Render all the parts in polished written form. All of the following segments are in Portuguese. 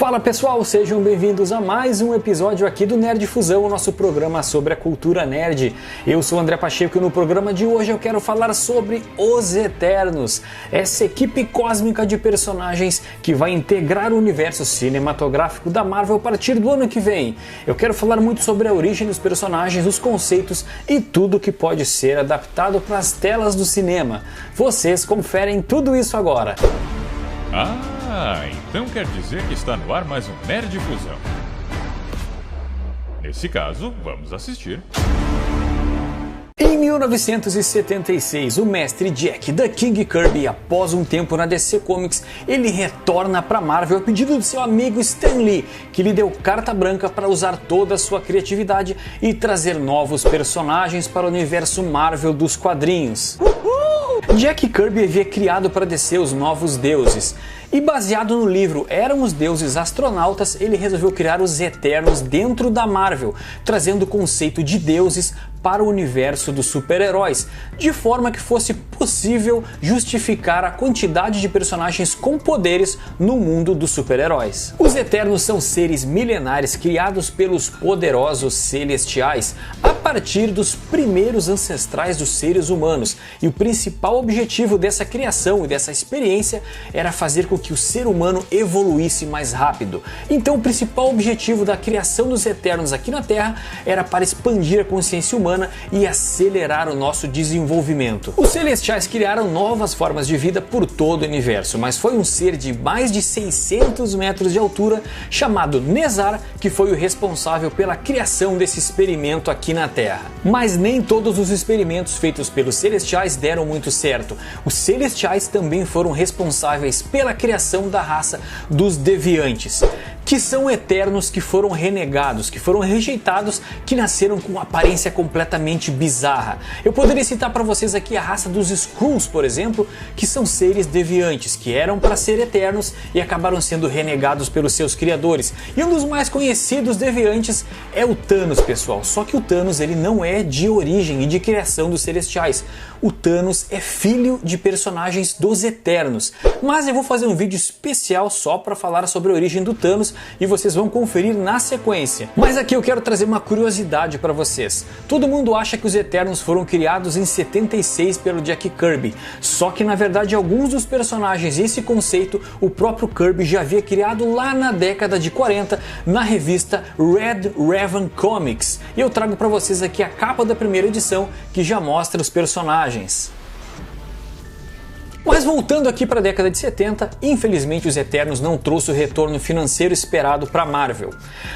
Fala pessoal, sejam bem-vindos a mais um episódio aqui do Nerd Fusão, o nosso programa sobre a cultura nerd. Eu sou o André Pacheco e no programa de hoje eu quero falar sobre Os Eternos, essa equipe cósmica de personagens que vai integrar o universo cinematográfico da Marvel a partir do ano que vem. Eu quero falar muito sobre a origem dos personagens, os conceitos e tudo que pode ser adaptado para as telas do cinema. Vocês conferem tudo isso agora. Então quer dizer que está no ar mais um Nerd Fusão. Nesse caso, vamos assistir. Em 1976, o mestre Jack The King Kirby, após um tempo na DC Comics, ele retorna para Marvel a pedido do seu amigo Stan Lee, que lhe deu carta branca para usar toda a sua criatividade e trazer novos personagens para o universo Marvel dos quadrinhos. Jack Kirby havia criado para DC os Novos Deuses, e baseado no livro Eram os Deuses Astronautas, ele resolveu criar os Eternos dentro da Marvel, trazendo o conceito de deuses para o universo dos super-heróis, de forma que fosse possível justificar a quantidade de personagens com poderes no mundo dos super-heróis. Os Eternos são seres milenares criados pelos poderosos celestiais a partir dos primeiros ancestrais dos seres humanos, e o principal objetivo dessa criação e dessa experiência era fazer com que o ser humano evoluísse mais rápido. Então o principal objetivo da criação dos Eternos aqui na Terra era para expandir a consciência humana e acelerar o nosso desenvolvimento. Os Celestiais criaram novas formas de vida por todo o universo, mas foi um ser de mais de 600 metros de altura, chamado Nezar, que foi o responsável pela criação desse experimento aqui na Terra. Mas nem todos os experimentos feitos pelos Celestiais deram muito certo. Os Celestiais também foram responsáveis pela criação da raça dos Deviantes, que são Eternos que foram renegados, que foram rejeitados, que nasceram com uma aparência completamente bizarra. Eu poderia citar para vocês aqui a raça dos Skrulls, por exemplo, que são seres deviantes, que eram para ser eternos e acabaram sendo renegados pelos seus criadores. E um dos mais conhecidos deviantes é o Thanos, pessoal. Só que o Thanos ele não é de origem e de criação dos Celestiais. O Thanos é filho de personagens dos Eternos. Mas eu vou fazer um vídeo especial só para falar sobre a origem do Thanos e vocês vão conferir na sequência. Mas aqui eu quero trazer uma curiosidade para vocês. Todo mundo acha que os Eternos foram criados em 76 pelo Jack Kirby, só que na verdade alguns dos personagens e esse conceito o próprio Kirby já havia criado lá na década de 40 na revista Red Raven Comics. E eu trago para vocês aqui a capa da primeira edição que já mostra os personagens. Mas voltando aqui para a década de 70, infelizmente os Eternos não trouxe o retorno financeiro esperado para Marvel.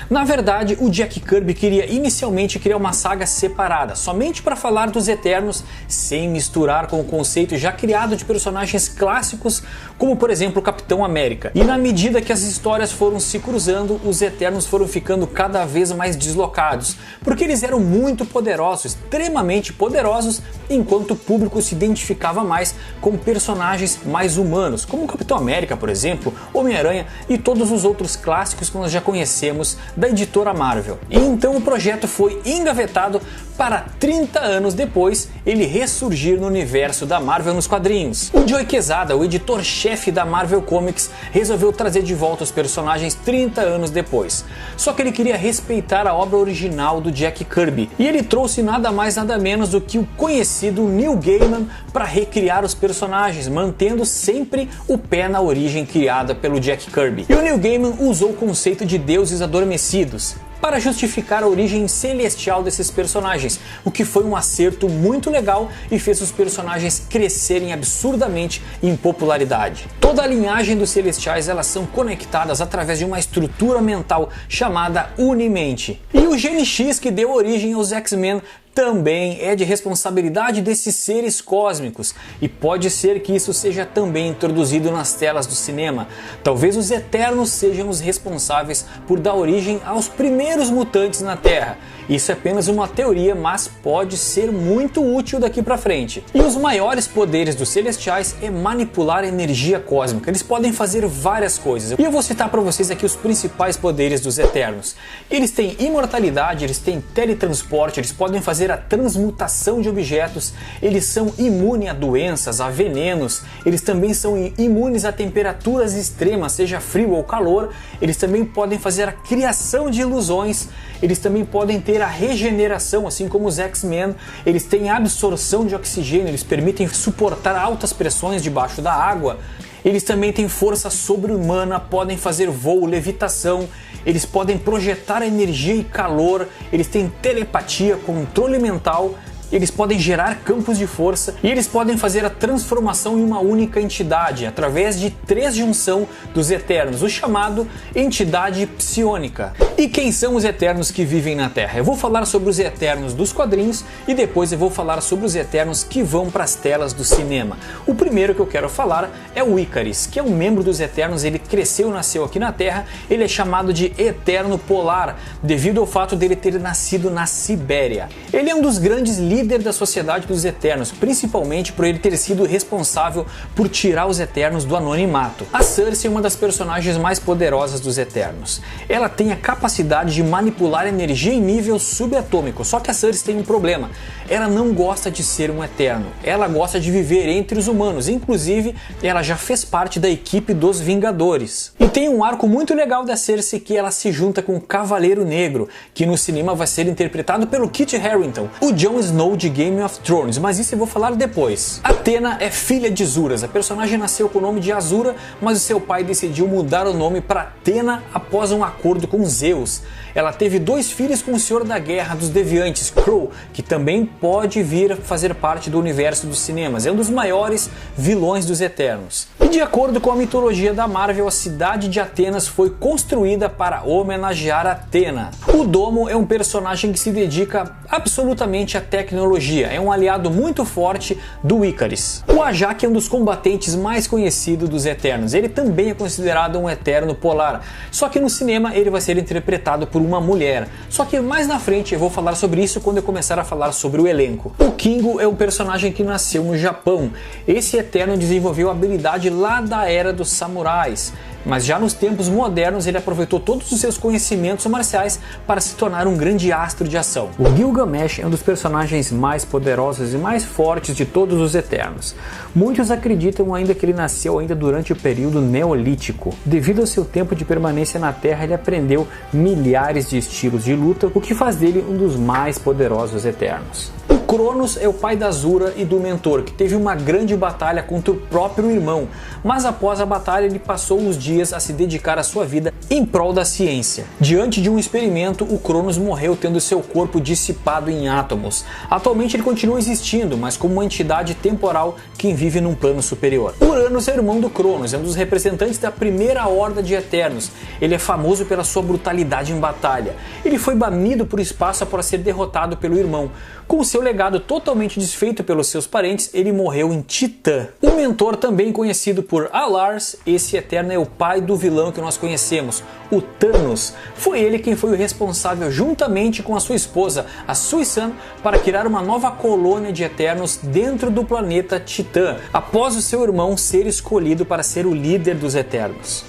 Na verdade, o Jack Kirby queria inicialmente criar uma saga separada, somente para falar dos Eternos, sem misturar com o conceito já criado de personagens clássicos, como por exemplo o Capitão América. E na medida que as histórias foram se cruzando, os Eternos foram ficando cada vez mais deslocados, porque eles eram muito poderosos, extremamente poderosos, enquanto o público se identificava mais com personagens mais humanos, como o Capitão América, por exemplo, Homem-Aranha e todos os outros clássicos que nós já conhecemos da editora Marvel. E então o projeto foi engavetado para 30 anos depois ele ressurgir no universo da Marvel nos quadrinhos. O Joe Quesada, o editor-chefe da Marvel Comics, resolveu trazer de volta os personagens 30 anos depois. Só que ele queria respeitar a obra original do Jack Kirby, e ele trouxe nada mais nada menos do que o conhecido Neil Gaiman para recriar os personagens, mantendo sempre o pé na origem criada pelo Jack Kirby. E o Neil Gaiman usou o conceito de deuses adormecidos para justificar a origem celestial desses personagens, o que foi um acerto muito legal e fez os personagens crescerem absurdamente em popularidade. Toda a linhagem dos Celestiais elas são conectadas através de uma estrutura mental chamada Unimente. E o Gene X, que deu origem aos X-Men, também é de responsabilidade desses seres cósmicos, e pode ser que isso seja também introduzido nas telas do cinema. Talvez os Eternos sejam os responsáveis por dar origem aos primeiros mutantes na Terra, Isso é apenas uma teoria, mas pode ser muito útil daqui pra frente. E os maiores poderes dos Celestiais é manipular a energia cósmica. Eles podem fazer várias coisas. E eu vou citar para vocês aqui os principais poderes dos Eternos. Eles têm imortalidade, eles têm teletransporte, eles podem fazer a transmutação de objetos, eles são imunes a doenças, a venenos, eles também são imunes a temperaturas extremas, seja frio ou calor, eles também podem fazer a criação de ilusões, eles também podem ter a regeneração, assim como os X-Men, eles têm absorção de oxigênio, eles permitem suportar altas pressões debaixo da água, eles também têm força sobre-humana, podem fazer voo, levitação, eles podem projetar energia e calor, eles têm telepatia, controle mental, eles podem gerar campos de força e eles podem fazer a transformação em uma única entidade através de 3 junção dos Eternos, o chamado entidade psionica. E quem são os Eternos que vivem na Terra? Eu vou falar sobre os Eternos dos quadrinhos e depois eu vou falar sobre os Eternos que vão para as telas do cinema. O primeiro que eu quero falar é o Icaris, que é um membro dos Eternos. Ele cresceu e nasceu aqui na Terra. Ele é chamado de Eterno Polar devido ao fato dele ter nascido na Sibéria. Ele é um dos grandes líder da sociedade dos Eternos, principalmente por ele ter sido responsável por tirar os Eternos do anonimato. A Cersei é uma das personagens mais poderosas dos Eternos. Ela tem a capacidade de manipular energia em nível subatômico, só que a Cersei tem um problema. Ela não gosta de ser um Eterno, ela gosta de viver entre os humanos, inclusive ela já fez parte da equipe dos Vingadores. E tem um arco muito legal da Cersei que ela se junta com o Cavaleiro Negro, que no cinema vai ser interpretado pelo Kit Harington, o Jon Snow de Game of Thrones, mas isso eu vou falar depois. Athena é filha de Zuras. A personagem nasceu com o nome de Azura, mas o seu pai decidiu mudar o nome para Athena após um acordo com Zeus. Ela teve 2 filhos com o Senhor da Guerra dos Deviantes, Crow, que também pode vir a fazer parte do universo dos cinemas. É um dos maiores vilões dos Eternos. E de acordo com a mitologia da Marvel, a cidade de Atenas foi construída para homenagear Athena. O Domo é um personagem que se dedica absolutamente à tecnologia, é um aliado muito forte do Icaris. O Ajak é um dos combatentes mais conhecidos dos Eternos. Ele também é considerado um Eterno Polar, só que no cinema ele vai ser interpretado por uma mulher. Só que mais na frente eu vou falar sobre isso quando eu começar a falar sobre o elenco. O Kingo é um personagem que nasceu no Japão. Esse Eterno desenvolveu a habilidade lá da era dos samurais, mas já nos tempos modernos ele aproveitou todos os seus conhecimentos marciais para se tornar um grande astro de ação. O Gilgamesh é um dos personagens mais poderosos e mais fortes de todos os Eternos. Muitos acreditam ainda que ele nasceu ainda durante o período Neolítico. Devido ao seu tempo de permanência na Terra, ele aprendeu milhares de estilos de luta, o que faz dele um dos mais poderosos Eternos. O Cronos é o pai da Azura e do Mentor, que teve uma grande batalha contra o próprio irmão, mas após a batalha ele passou os dias a se dedicar à sua vida em prol da ciência. Diante de um experimento, o Cronos morreu tendo seu corpo dissipado em átomos. Atualmente ele continua existindo, mas como uma entidade temporal que vive num plano superior. Uranus é o irmão do Cronos, é um dos representantes da primeira horda de Eternos. Ele é famoso pela sua brutalidade em batalha. Ele foi banido por espaço após ser derrotado pelo irmão. Com seu legado totalmente desfeito pelos seus parentes, ele morreu em Titã. O Mentor, também conhecido por Alars, esse Eterno é o pai do vilão que nós conhecemos, o Thanos. Foi ele quem foi o responsável, juntamente com a sua esposa, a Sui-San, para criar uma nova colônia de Eternos dentro do planeta Titã, após o seu irmão ser escolhido para ser o líder dos Eternos.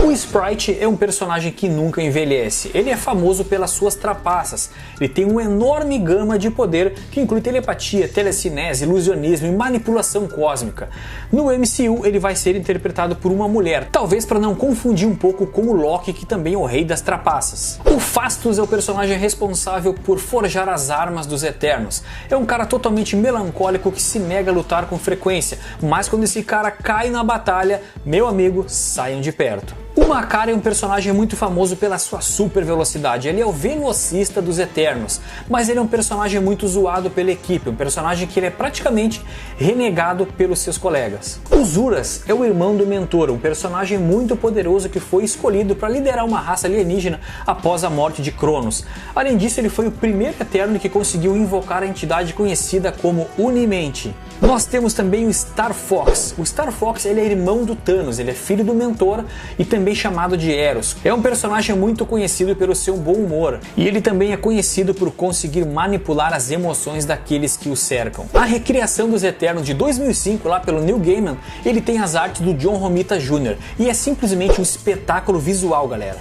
O Sprite é um personagem que nunca envelhece. Ele é famoso pelas suas trapaças. Ele tem uma enorme gama de poder que inclui telepatia, telecinese, ilusionismo e manipulação cósmica. No MCU ele vai ser interpretado por uma mulher, talvez para não confundir um pouco com o Loki, que também é o rei das trapaças. O Phastos é o personagem responsável por forjar as armas dos Eternos. É um cara totalmente melancólico que se nega a lutar com frequência, mas quando esse cara cai na batalha, meu amigo, saiam de perto. O Makar é um personagem muito famoso pela sua super velocidade. Ele é o velocista dos Eternos, mas ele é um personagem muito zoado pela equipe, um personagem que ele é praticamente renegado pelos seus colegas. O Zuras é o irmão do Mentor, um personagem muito poderoso que foi escolhido para liderar uma raça alienígena após a morte de Cronos. Além disso, ele foi o primeiro Eterno que conseguiu invocar a entidade conhecida como Unimente. Nós temos também o Star Fox. O Star Fox ele é irmão do Thanos, ele é filho do Mentor e também também chamado de Eros. É um personagem muito conhecido pelo seu bom humor, e ele também é conhecido por conseguir manipular as emoções daqueles que o cercam. A recriação dos Eternos de 2005, lá pelo Neil Gaiman, ele tem as artes do John Romita Jr. e é simplesmente um espetáculo visual, galera.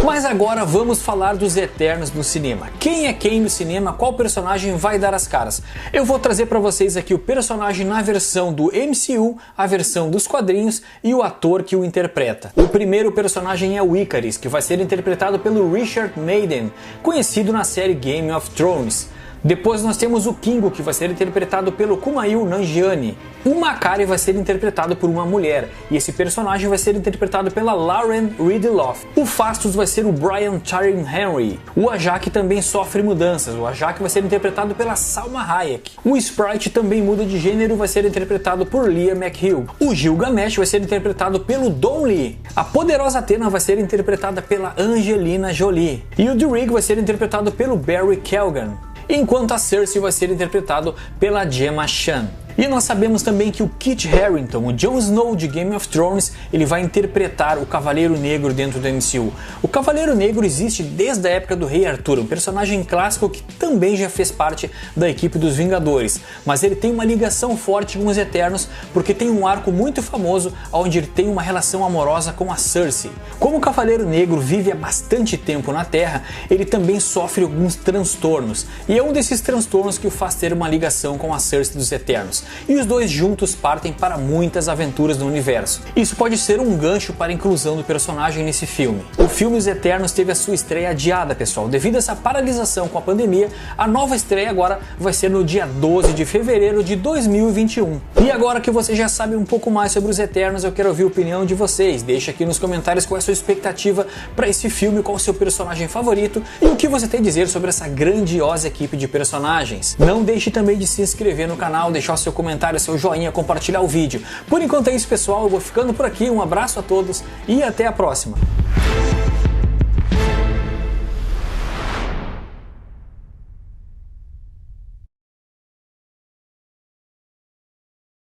Mas agora vamos falar dos Eternos no cinema. Quem é quem no cinema? Qual personagem vai dar as caras? Eu vou trazer para vocês aqui o personagem na versão do MCU, a versão dos quadrinhos e o ator que o interpreta. O primeiro personagem é o Ikaris, que vai ser interpretado pelo Richard Madden, conhecido na série Game of Thrones. Depois nós temos o Kingo, que vai ser interpretado pelo Kumail Nanjiani. O Makkari vai ser interpretado por uma mulher, e esse personagem vai ser interpretado pela Lauren Ridloff. O Phastos vai ser o Brian Tyree Henry. O Ajak também sofre mudanças. O Ajak vai ser interpretado pela Salma Hayek. O Sprite também muda de gênero e vai ser interpretado por Leah McHugh. O Gilgamesh vai ser interpretado pelo Don Lee. A poderosa Athena vai ser interpretada pela Angelina Jolie. E o Durig vai ser interpretado pelo Barry Keoghan, enquanto a Cersei vai ser interpretado pela Gemma Chan. E nós sabemos também que o Kit Harington, o Jon Snow de Game of Thrones, ele vai interpretar o Cavaleiro Negro dentro do MCU. O Cavaleiro Negro existe desde a época do Rei Arthur, um personagem clássico que também já fez parte da equipe dos Vingadores, mas ele tem uma ligação forte com os Eternos porque tem um arco muito famoso onde ele tem uma relação amorosa com a Cersei. Como o Cavaleiro Negro vive há bastante tempo na Terra, ele também sofre alguns transtornos, e é um desses transtornos que o faz ter uma ligação com a Cersei dos Eternos. E os dois juntos partem para muitas aventuras no universo. Isso pode ser um gancho para a inclusão do personagem nesse filme. O filme Os Eternos teve a sua estreia adiada, pessoal. Devido a essa paralisação com a pandemia, a nova estreia agora vai ser no dia 12 de fevereiro de 2021. E agora que você já sabe um pouco mais sobre Os Eternos, eu quero ouvir a opinião de vocês. Deixa aqui nos comentários qual é a sua expectativa para esse filme, qual é o seu personagem favorito e o que você tem a dizer sobre essa grandiosa equipe de personagens. Não deixe também de se inscrever no canal, deixar o seu comentário, seu joinha, compartilhar o vídeo. Por enquanto é isso, pessoal, eu vou ficando por aqui, um abraço a todos e até a próxima.